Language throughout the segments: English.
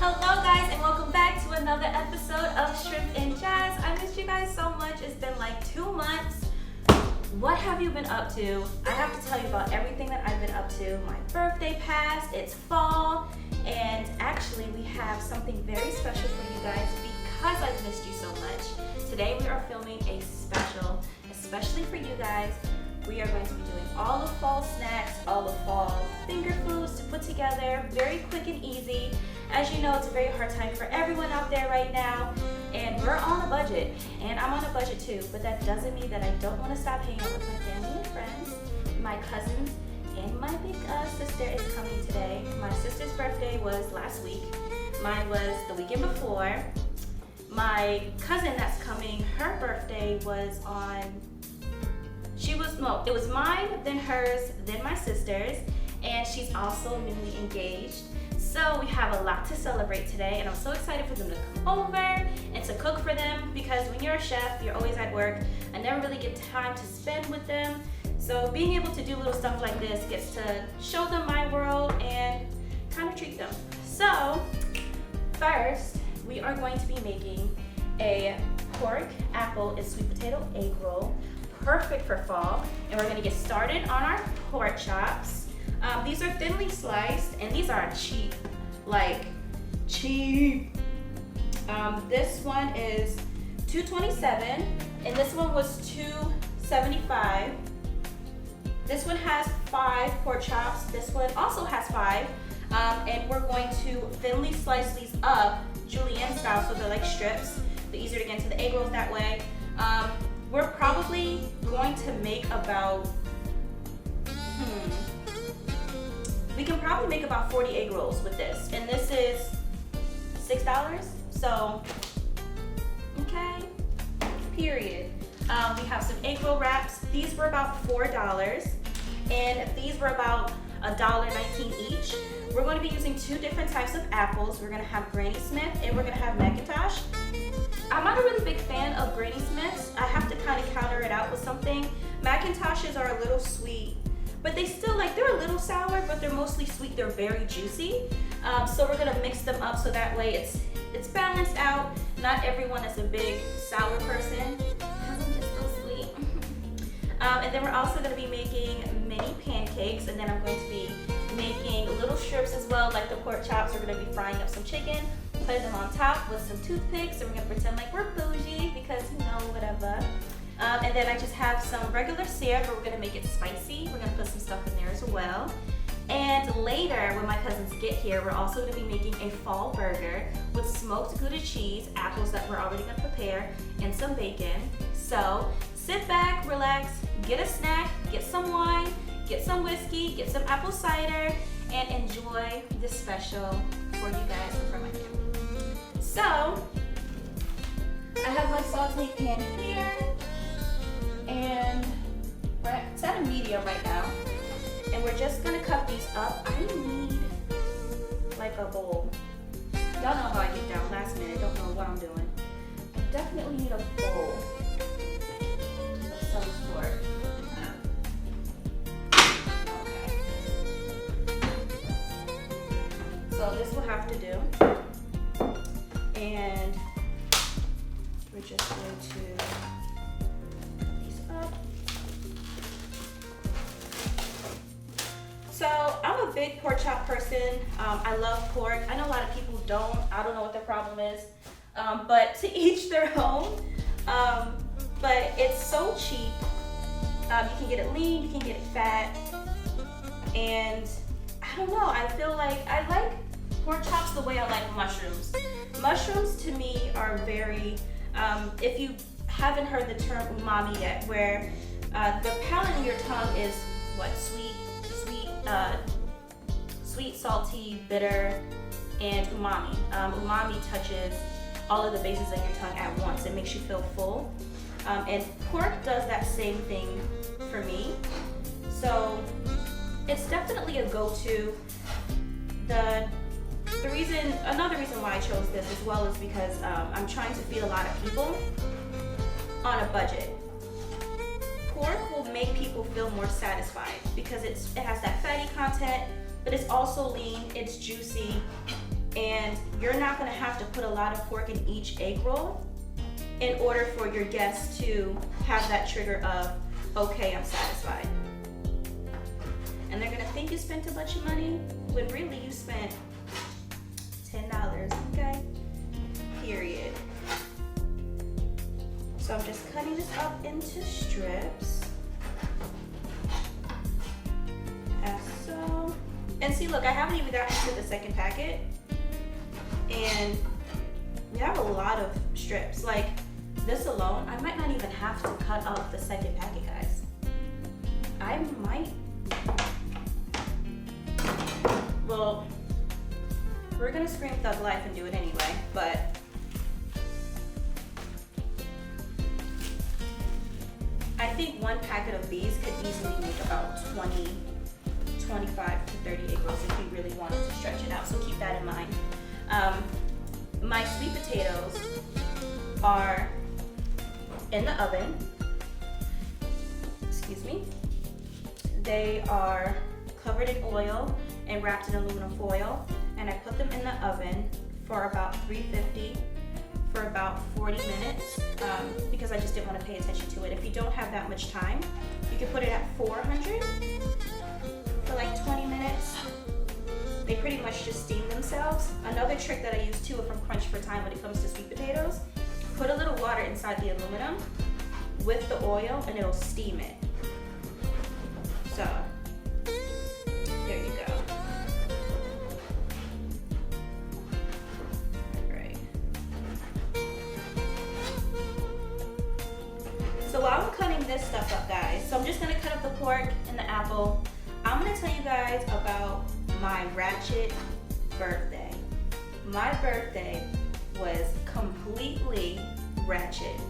Hello guys and welcome back to another episode of Shrimp and Jazz. I missed you guys so much. It's been like 2 months. What have you been up to? I have to tell you about everything that I've been up to. My birthday passed, it's fall, and actually we have something very special for you guys because I've missed you so much. Today we are filming a special, especially for you guys. We are going to be doing all the fall snacks, all the fall finger foods to put together, very quick and easy. As you know, it's a very hard time for everyone out there right now, and we're on a budget, and I'm on a budget too, but that doesn't mean that I don't want to stop hanging out with my family and friends, my cousins, and my big sister is coming today. My sister's birthday was last week. Mine was the weekend before. My cousin that's coming, her birthday was on it was mine, then hers, then my sister's, and she's also newly engaged. So we have a lot to celebrate today, and I'm so excited for them to come over and to cook for them, because when you're a chef, you're always at work. I never really get time to spend with them. So being able to do little stuff like this gets to show them my world and kind of treat them. So first, we are going to be making a pork, apple, and sweet potato egg roll. Perfect for fall, and we're going to get started on our pork chops. These are thinly sliced, and these are cheap, like cheap. This one is $2.27, and this one was $2.75. This one has 5 pork chops. This one also has 5, and we're going to thinly slice these up julienne style, so they're like strips. They're easier to get into the egg rolls that way. We're probably going to make about, we can probably make about 40 egg rolls with this. And this is $6, so, okay, period. We have some egg roll wraps. These were about $4, and these were about $1.19 each. We're going to be using 2 different types of apples. We're gonna have Granny Smith, and we're gonna have McIntosh. I'm not a really big fan of Granny Smiths. I have to kind of counter it out with something. McIntoshes are a little sweet, but they still, like, they're a little sour, but they're mostly sweet. They're very juicy. So we're gonna mix them up so that way it's balanced out. Not everyone is a big sour person, because I'm just so sweet. And then we're also gonna be making mini pancakes, and then I'm going to be making little strips as well, like the pork chops. We're gonna be frying up some chicken, put them on top with some toothpicks, and we're gonna pretend like we're bougie because, you know, whatever. And then I just have some regular syrup, but we're gonna make it spicy. We're gonna put some stuff in there as well. And later, when my cousins get here, we're also gonna be making a fall burger with smoked Gouda cheese, apples that we're already gonna prepare, and some bacon. So sit back, relax, get a snack, get some wine, get some whiskey, get some apple cider, and enjoy this special for you guys and for my family. So, I have my saute pan here, and it's at a medium right now. And we're just gonna cut these up. I need like a bowl. Y'all know how I get down last minute, don't know what I'm doing. I definitely need a bowl of some sort. So this will have to do, and we're just going to put these up. So I'm a big pork chop person. I love pork. I know a lot of people don't. I don't know what their problem is, but to each their own. But it's so cheap. You can get it lean, you can get it fat, and I don't know, I feel like I like pork chops the way I like mushrooms. Mushrooms to me are very, if you haven't heard the term umami yet, where the palate in your tongue is what, sweet, salty, bitter, and umami. Umami touches all of the bases of your tongue at once. It makes you feel full. And pork does that same thing for me. So it's definitely a go-to. Another reason why I chose this as well is because I'm trying to feed a lot of people on a budget. Pork will make people feel more satisfied because it has that fatty content, but it's also lean, it's juicy, And you're not gonna have to put a lot of pork in each egg roll in order for your guests to have that trigger of, okay, I'm satisfied. And they're gonna think you spent a bunch of money when really you spent $10, okay? Period. So I'm just cutting this up into strips. As so. And see, look, I haven't even gotten to the second packet. And we have a lot of strips. Like this alone, I might not even have to cut up the second packet, guys. I might. Well, we're gonna scream thug life and do it anyway, but I think one packet of these could easily make about 25 to 30 egg rolls if you really wanted to stretch it out, so keep that in mind. My sweet potatoes are in the oven. Excuse me. They are covered in oil and wrapped in aluminum foil, and I put them in the oven for about 350 for about 40 minutes because I just didn't want to pay attention to it. If you don't have that much time, you can put it at 400 for like 20 minutes. They pretty much just steam themselves. Another trick that I use too from Crunch for Time when it comes to sweet potatoes, put a little water inside the aluminum with the oil and it'll steam it. So, there you go. Alright. So while I'm cutting this stuff up, guys, so I'm just gonna cut up the pork and the apple. I'm gonna tell you guys about my ratchet birthday. My birthday was completely ratchet.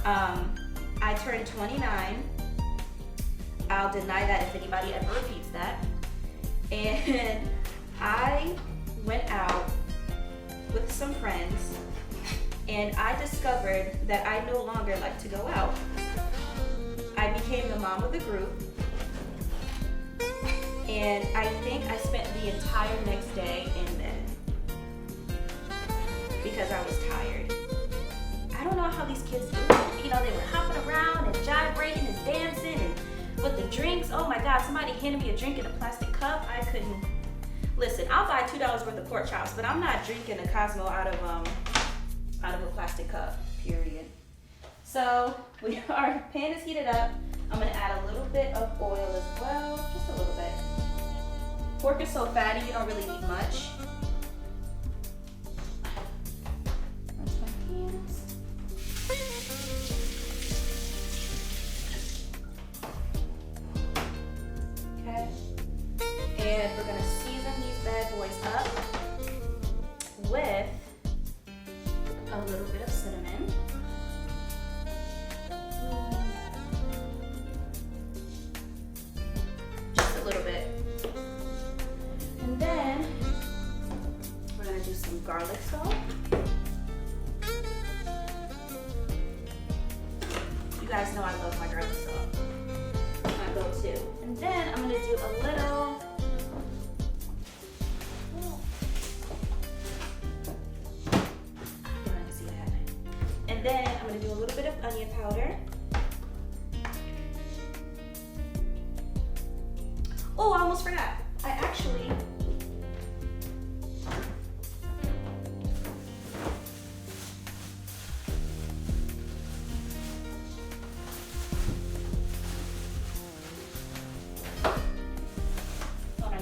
I turned 29. I'll deny that if anybody ever repeats that. And I went out with some friends and I discovered that I no longer like to go out. I became the mom of the group. And I think I spent the entire next day in bed because I was tired. I don't know how these kids do it. You know, they were hopping around and gyrating and dancing and with the drinks. Oh my God, somebody handed me a drink in a plastic cup. I couldn't. Listen, I'll buy $2 worth of pork chops, but I'm not drinking a Cosmo out of a plastic cup, period. So when our pan is heated up, I'm gonna add a little bit of oil as well, just a little bit. Pork is so fatty, you don't really need much. Rinse my hands. Okay. And we're gonna season these bad boys up with a little bit of cinnamon. Just a little bit. And then we're gonna do some garlic salt. You guys know I love my garlic salt. My go-to. And then I'm gonna do a little and then I'm gonna do a little bit of onion powder. Oh, I almost forgot. I actually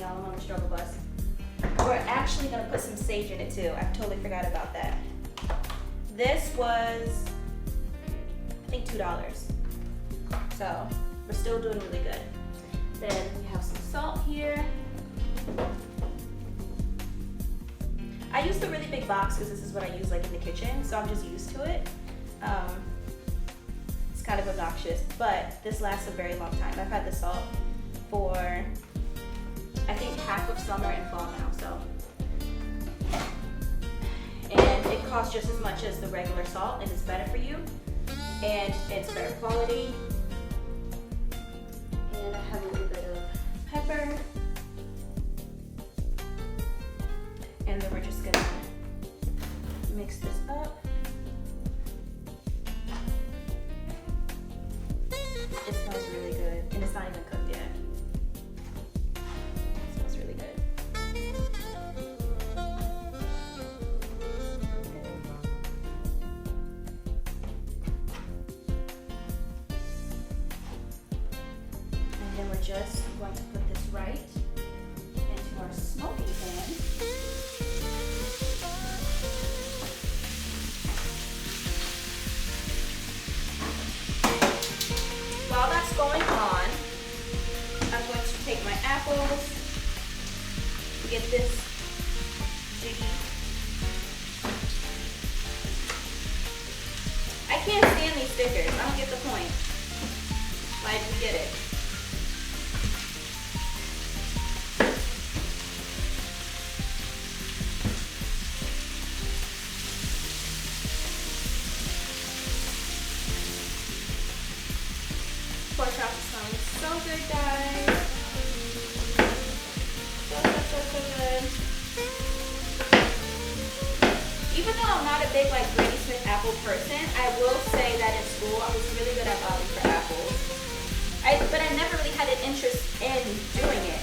y'all, I'm on the struggle bus. We're actually gonna put some sage in it too. I totally forgot about that. This was, I think, $2. So we're still doing really good. Then we have some salt here. I use the really big box because this is what I use like in the kitchen, so I'm just used to it. It's kind of obnoxious, but this lasts a very long time. I've had this salt for, I think, half of summer and fall now, so. And it costs just as much as the regular salt and it's better for you. And it's better quality. And I have a little bit of pepper. And then we're just gonna mix this up. It smells really good, and it's not even cooked yet. It smells really good. And then we're just going to put this right into our smoking pan. While that's going on, I'm going to take my apples, get this jiggy. I can't stand these stickers. I don't get the point. Like, we get it. Pork chops is smelling so good, guys. So good. Even though I'm not a big like Granny Smith apple person, I will say that in school I was really good at voting for apples. But I never really had an interest in doing it.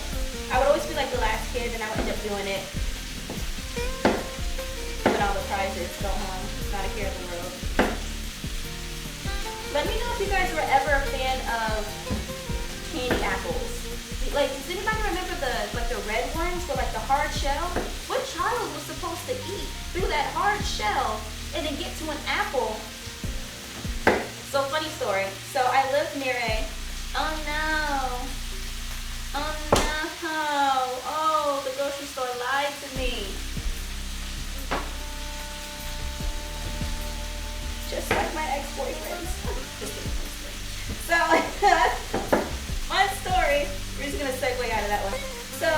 I would always be like the last kid, and I would end up doing it. Win all the prizes, go home, not a care in the world. Let me know if you guys were ever a fan of candy apples. Like, does anybody remember the red ones with like the hard shell? What child was supposed to eat through that hard shell and then get to an apple? So funny story. So I lived near a, oh no, oh, the grocery store lied to me. Just like my ex-boyfriends. So, fun story. We're just gonna segue out of that one. So,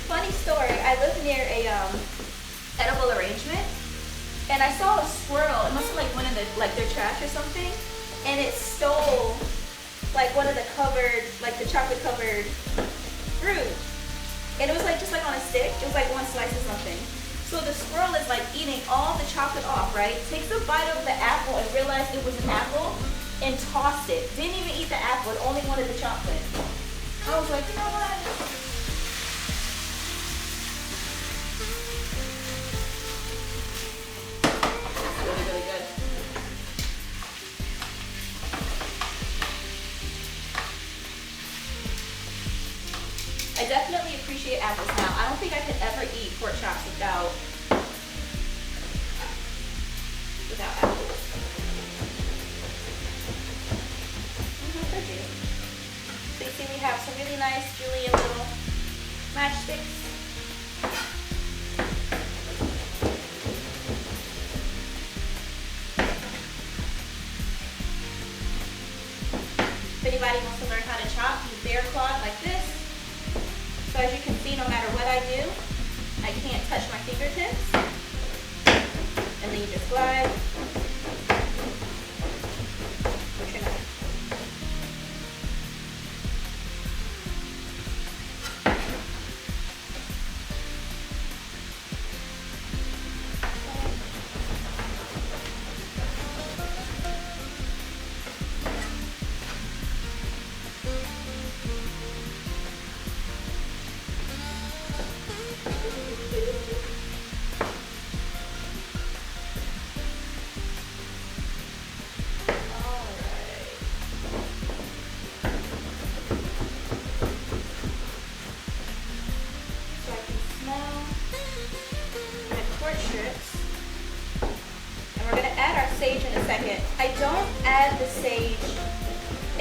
funny story. I lived near a edible arrangement, and I saw a squirrel. It must have like went in their trash or something, and it stole like one of the covered, like the chocolate covered fruit, and it was like just like on a stick. It was like one slice or something. So the squirrel is like eating all the chocolate off, right? Takes a bite of the apple and realized it was an apple and tossed it. Didn't even eat the apple, it only wanted the chocolate. I was like, you know what? It's really, really good. I definitely appreciate apples now. I don't think I could ever eat pork chops without apples. So you see we have some really nice julienne little matchsticks. If anybody wants to learn how to chop, use bear claw like this. So as you can see, no matter what I do, I can't touch my fingertips. And then you just glide. With your knife. Sage in a second. I don't add the sage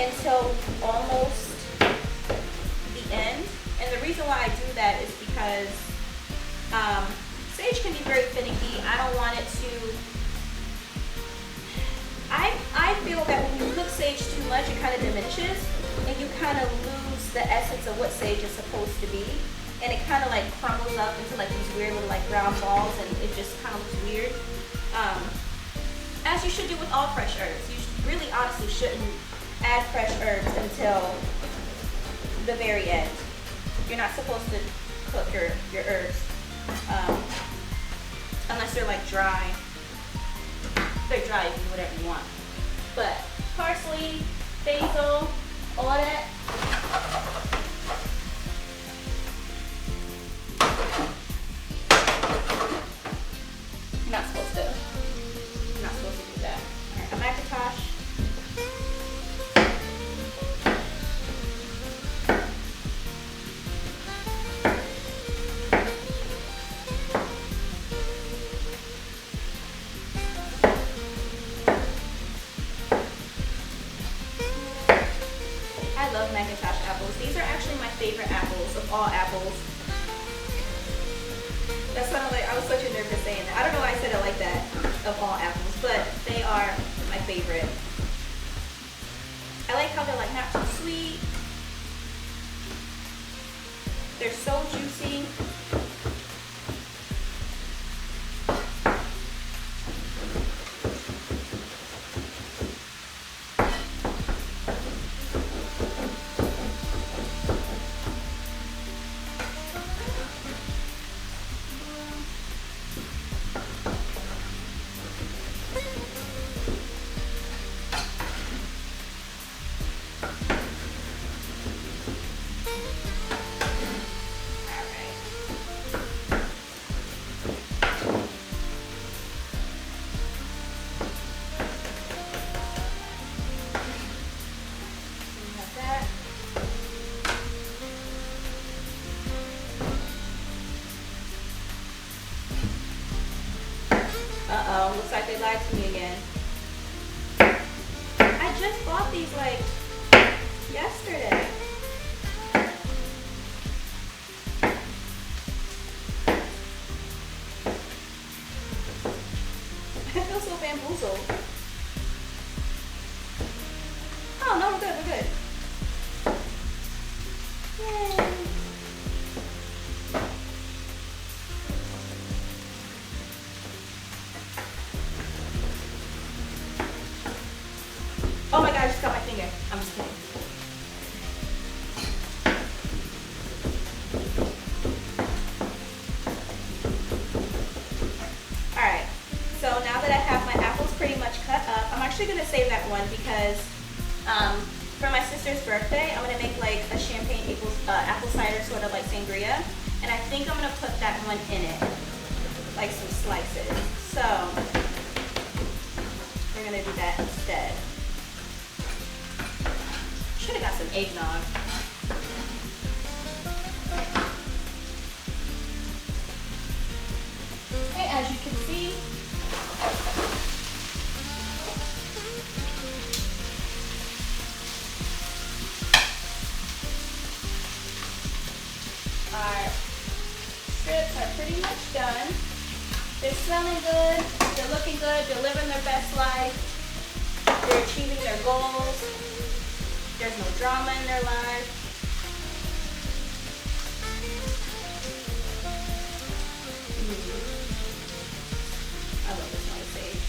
until almost the end, and the reason why I do that is because sage can be very finicky. I don't want it to. I feel that when you cook sage too much, it kind of diminishes, and you kind of lose the essence of what sage is supposed to be, and it kind of like crumbles up into like these weird little like round balls, and it just kind of looks weird. As you should do with all fresh herbs. You really honestly shouldn't add fresh herbs until the very end. You're not supposed to cook your herbs unless they're like dry. If they're dry, you can do whatever you want. But parsley, basil, all that. You're not supposed to do that. All right, a Macintosh. I love Macintosh apples. These are actually my favorite apples of all apples. That sounded like I was such a nerd for saying that. I don't know why I said it like that, of all apples, but they are my favorite. I like how they're like not too sweet. They're so juicy. Uh-oh, looks like they lied to me again. I just bought these like yesterday. I feel so bamboozled. Oh no, we're good, we're good. Yay. Oh my god, I just got my finger. I'm just kidding. Alright, so now that I have my apples pretty much cut up, I'm actually going to save that one because for my sister's birthday, I'm going to make like a champagne apple cider, sort of like sangria. And I think I'm going to put that one in it, like some slices. So, we're going to do that instead. Should have got some eggnog. Okay, as you can see, our strips are pretty much done. They're smelling good, they're looking good, they're living their best life, they're achieving their goals. There's no drama in their life. I love the smell of sage.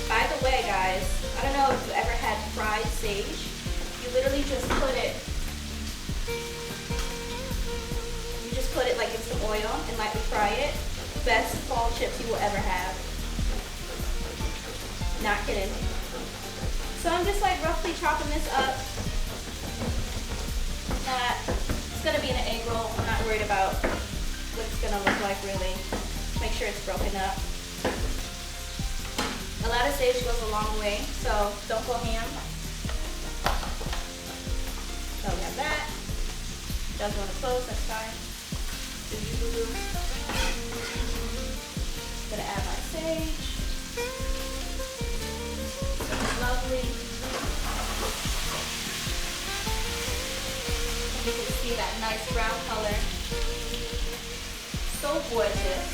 By the way, guys, I don't know if you ever had fried sage. You literally just put it like in some oil and lightly fry it. Best fall chips you will ever have. Not kidding. So I'm just like roughly chopping this up. It's gonna be in an egg roll. I'm not worried about what it's gonna look like really. Make sure it's broken up. A lot of sage goes a long way, so don't go ham. So we have that. Doesn't want to close, that's fine. Gonna add my sage. Lovely. And you can see that nice brown color. So gorgeous.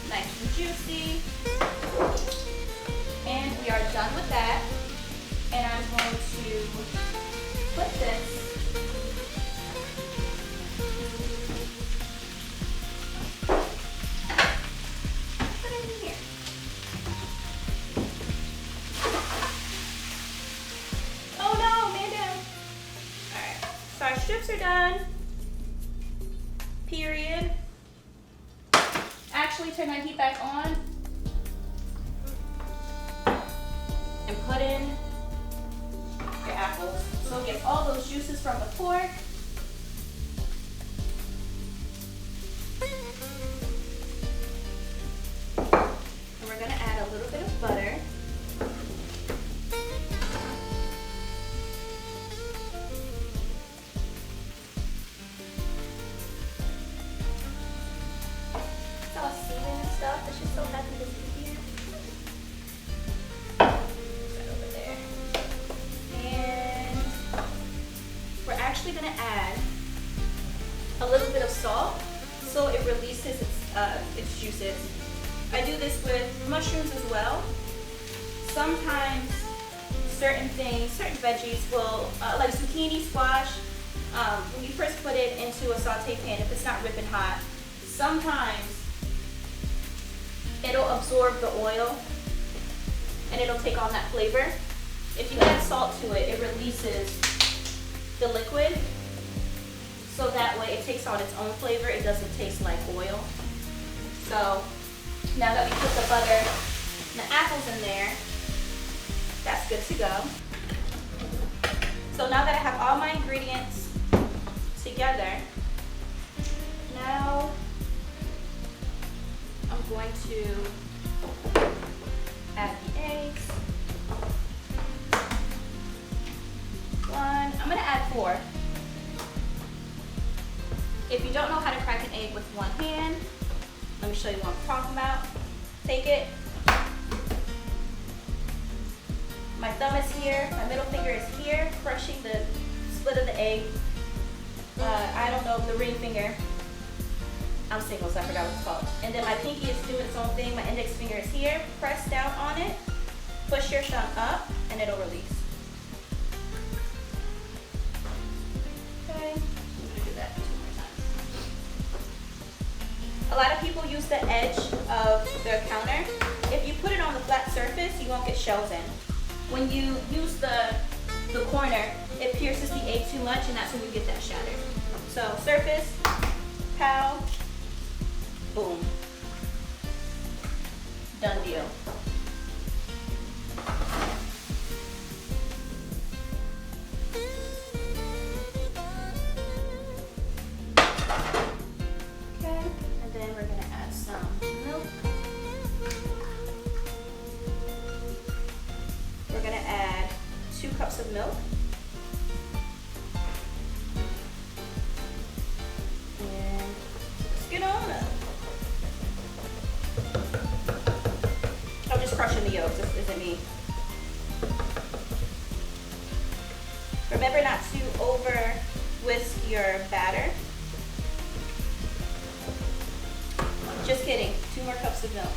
Nice and juicy. And we are done with that. And I'm going to put this chips are done. Period. Actually, turn that heat back on and put in your apples. So get all those juices from the pork. And we're gonna add a little bit of butter. Stuff. It's just so happy to be here. Right over there. And we're actually going to add a little bit of salt so it releases its juices. I do this with mushrooms as well. Sometimes certain things, certain veggies will, like zucchini, squash, when you first put it into a saute pan, if it's not ripping hot, sometimes it'll absorb the oil and it'll take on that flavor. If you add salt to it, it releases the liquid, so that way it takes on its own flavor. It doesn't taste like oil. So now that we put the butter and the apples in there, that's good to go. So now that I have all my ingredients together, now I'm going to add the eggs. I'm going to add 4. If you don't know how to crack an egg with one hand, let me show you what I'm talking about. Take it. My thumb is here, my middle finger is here, crushing the split of the egg. I don't know, the ring finger. I'm single, so I forgot what it's called. And then my pinky is doing its own thing. My index finger is here. Press down on it. Push your thumb up, and it'll release. Okay, I'm gonna do that 2 more times. A lot of people use the edge of their counter. If you put it on the flat surface, you won't get shells in. When you use the corner, it pierces the egg too much, and that's when you get that shatter. So surface, pow. Boom. Done deal. Okay, and then we're going to add some milk. We're going to add 2 cups of milk. And let's get on up. I'm just crushing the yolks, this isn't me. Remember not to over whisk your batter. Just kidding, 2 more cups of milk.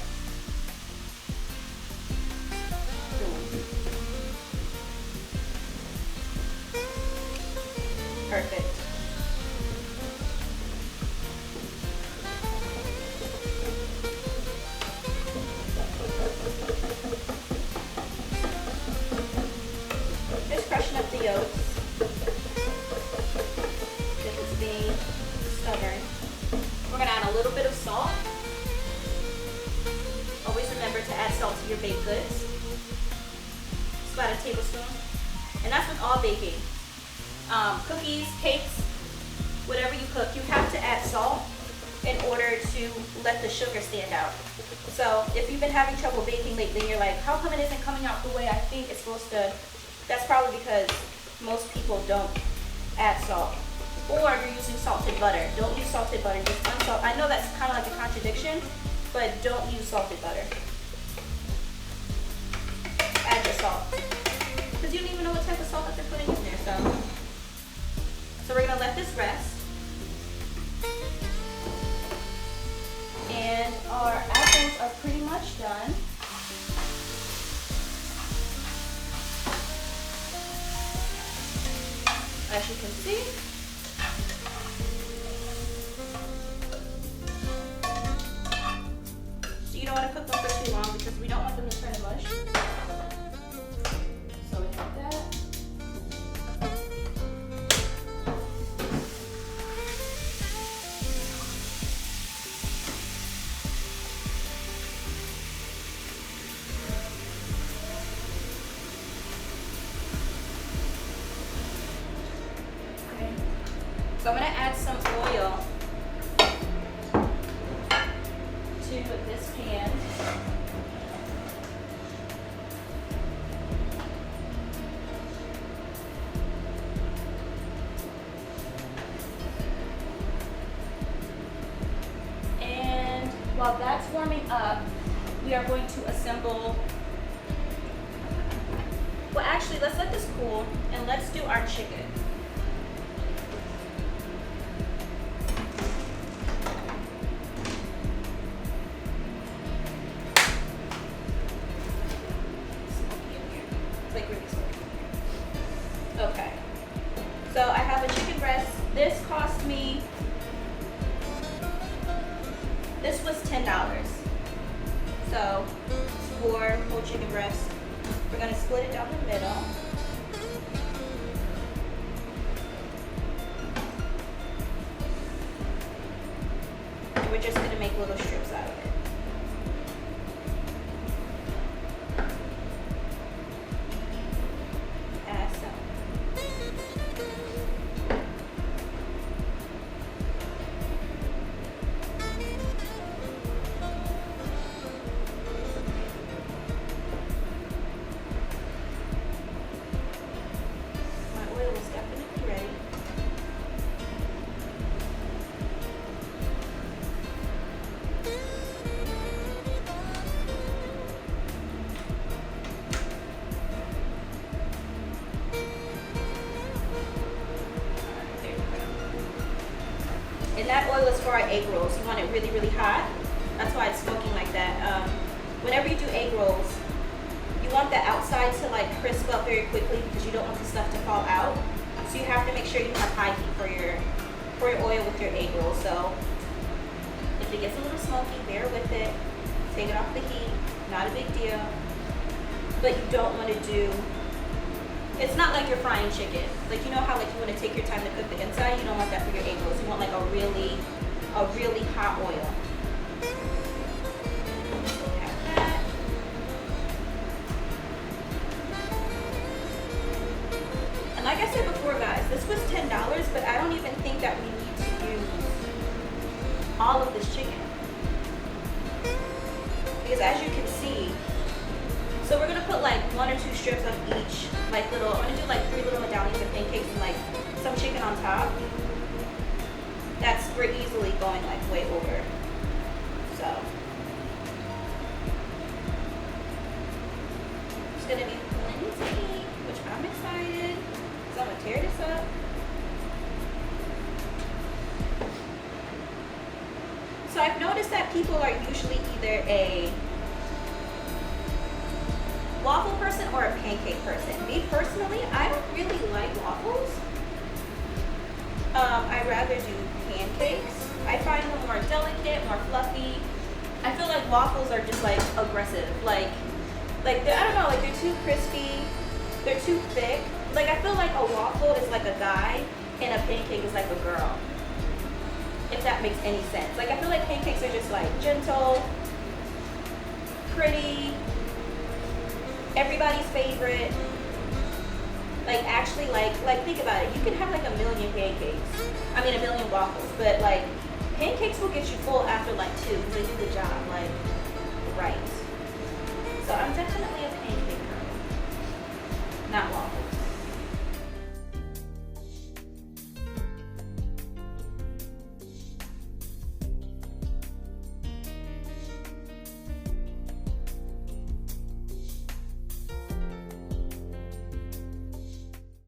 Perfect. Just crushing up the yolks if it's being stubborn. We're going to add a little bit of salt. Always remember to add salt to your baked goods. It's about a tablespoon. And that's with all baking. Cookies, cakes, whatever you cook, you have to add salt in order to let the sugar stand out. So if you've been having trouble baking lately, you're like, how come it isn't coming out the way I think it's supposed to? That's probably because most people don't add salt. Or you're using salted butter. Don't use salted butter, just unsalt. I know that's kind of like a contradiction, but don't use salted butter. Add your salt. Because you don't even know what type of salt that they're putting in there. So we're going to let this rest. And our apples are pretty much done. As you can see. So you don't want to cook them for too long because we don't want them to turn to mush. So we have that. we are going to assemble. Well, actually, let's let this cool and let's do our chicken. It's like really smoky. Okay. So I have a chicken breast. This cost me, this was $10. So 4 whole chicken breasts. We're gonna split it down the middle. And we're just gonna make little strips out of it. Add some. And that oil is for our egg rolls. You want it really, really hot. That's why it's smoking like that. Whenever you do egg rolls, you want the outside to like crisp up very quickly because you don't want the stuff to fall out. So you have to make sure you have high heat for your oil with your egg rolls. So if it gets a little smoky, bear with it. Take it off the heat. Not a big deal. But you don't want to do. It's not like you're frying chicken. Like, you know how like you want to take your time to cook the inside? You don't want that for your egg rolls. You want like a really hot oil. So we have that. And like I said before, guys, this was $10, but I don't even think that we need to use all of this chicken. Because as you can see, so we're gonna put like 1 or 2 strips of each, like little, I'm gonna do like 3 little medallions of pancakes and like some chicken on top. We're easily going like way over. So, it's gonna be plenty, which I'm excited, because I'm gonna tear this up. So I've noticed that people are usually either a waffle person or a pancake person. Me personally, I don't really like waffles. I'd rather do pancakes. I find them more delicate, more fluffy. I feel like waffles are just like aggressive. Like I don't know, like they're too crispy, they're too thick. Like I feel like a waffle is like a guy and a pancake is like a girl. If that makes any sense. Like I feel like pancakes are just like gentle, pretty, everybody's favorite. Like actually like think about it. You can have like a million pancakes. I mean a million waffles, but like pancakes will get you full after like 2 because they do the job like right. So I'm definitely a